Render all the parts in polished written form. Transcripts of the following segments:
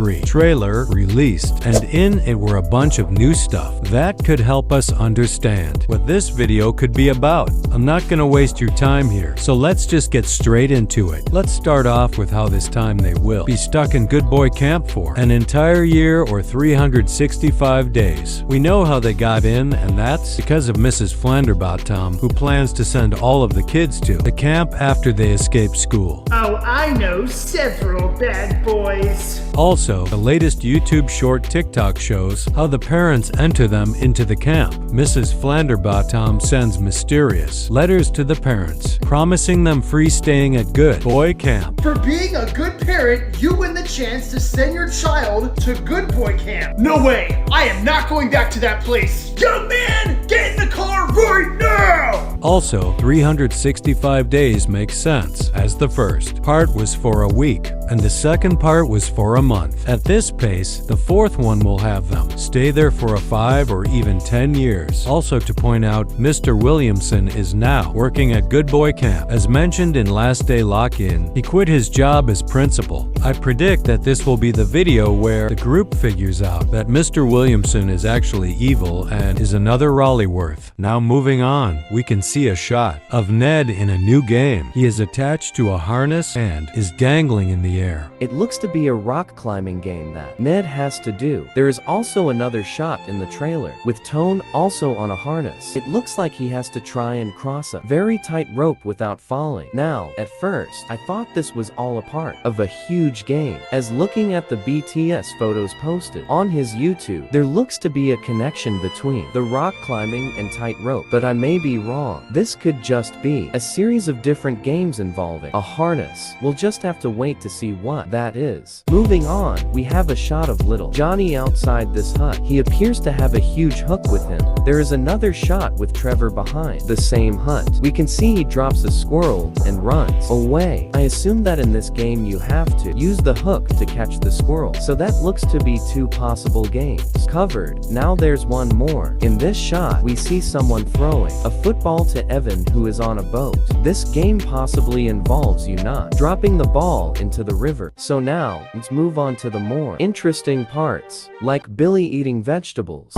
3 trailer released, and in it were a bunch of new stuff that could help us understand what this video could be about. I'm not gonna waste your time here, so let's just get straight into it. Let's start off with how this time they will be stuck in Good Boy Camp for an entire year or 365 days. We know how they got in, and that's because of Mrs. Flanderbottom, who plans to send all of the kids to the camp after they escape school. Oh, I know several bad boys. Also, the latest YouTube short TikTok shows how the parents enter them into the camp. Mrs. Flanderbottom sends mysterious letters to the parents, promising them free staying at Good Boy Camp. For being a good parent, you win the chance to send your child to Good Boy Camp. No way! I am not going back to that place. Young man, get in the car right now! Also, 365 days makes sense, as the first part was for a week, and the second part was for a month. At this pace, the fourth one will have them stay there for a 5 or even 10 years. Also to point out, Mr. Williamson is now working at Good Boy Camp. As mentioned in Last Day Lock-In, he quit his job as principal. I predict that this will be the video where the group figures out that Mr. Williamson is actually evil and is another Raleighworth. Now moving on, we can see a shot of Ned in a new game. He is attached to a harness and is dangling in the air. It looks to be a rock climbing game that Ned has to do. There is also another shot in the trailer with Tone also on a harness. It looks like he has to try and cross a very tight rope without falling. Now, at first, I thought this was all a part of a huge game. As looking at the BTS photos posted on his YouTube, there looks to be a connection between the rock climbing and tight rope, but I may be wrong. This could just be a series of different games involving a harness. We'll just have to wait to see what that is. Moving on, we have a shot of little Johnny outside this hut. He appears to have a huge hook with him. There is another shot with Trevor behind the same hut. We can see he drops a squirrel and runs away. I assume that in this game you have to use the hook to catch the squirrel. So that looks to be 2 possible games covered. Now there's one more. In this shot, we see someone throwing a football to Evan, who is on a boat. This game possibly involves you not dropping the ball into the river. So now, let's move on to the more interesting parts, like Billy eating vegetables.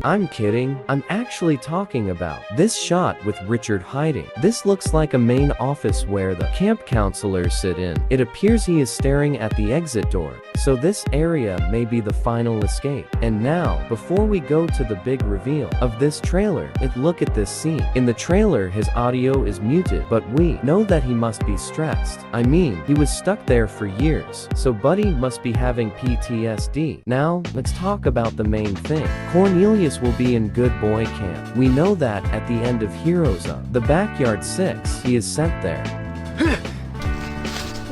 I'm kidding, I'm actually talking about this shot with Richard hiding. This looks like a main office where the camp counselors sit in. It appears he is staring at the exit door, so this area may be the final escape. And now, before we go to the big reveal of this trailer, look at this scene. In the trailer, his audio is muted, but we know that he must be stressed. I mean, he was stuck there for years, so Buddy must be having PTSD. Now, let's talk about the main thing. Cornelius will be in Good Boy Camp. We know that at the end of Heroes of the Backyard 6, he is sent there.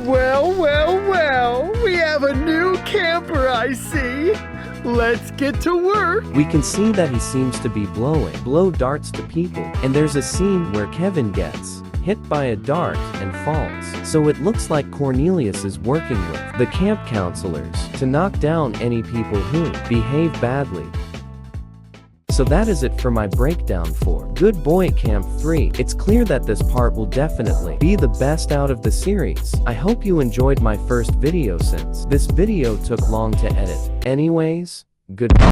Well, we have a new camper, I see. Let's get to work. We can see that he seems to be blow darts to people, and there's a scene where Kevin gets hit by a dart and falls. So it looks like Cornelius is working with the camp counselors to knock down any people who behave badly. So that is it for my breakdown for Good Boy Camp 3. It's clear that this part will definitely be the best out of the series. I hope you enjoyed my first video since this video took long to edit. Anyways, goodbye.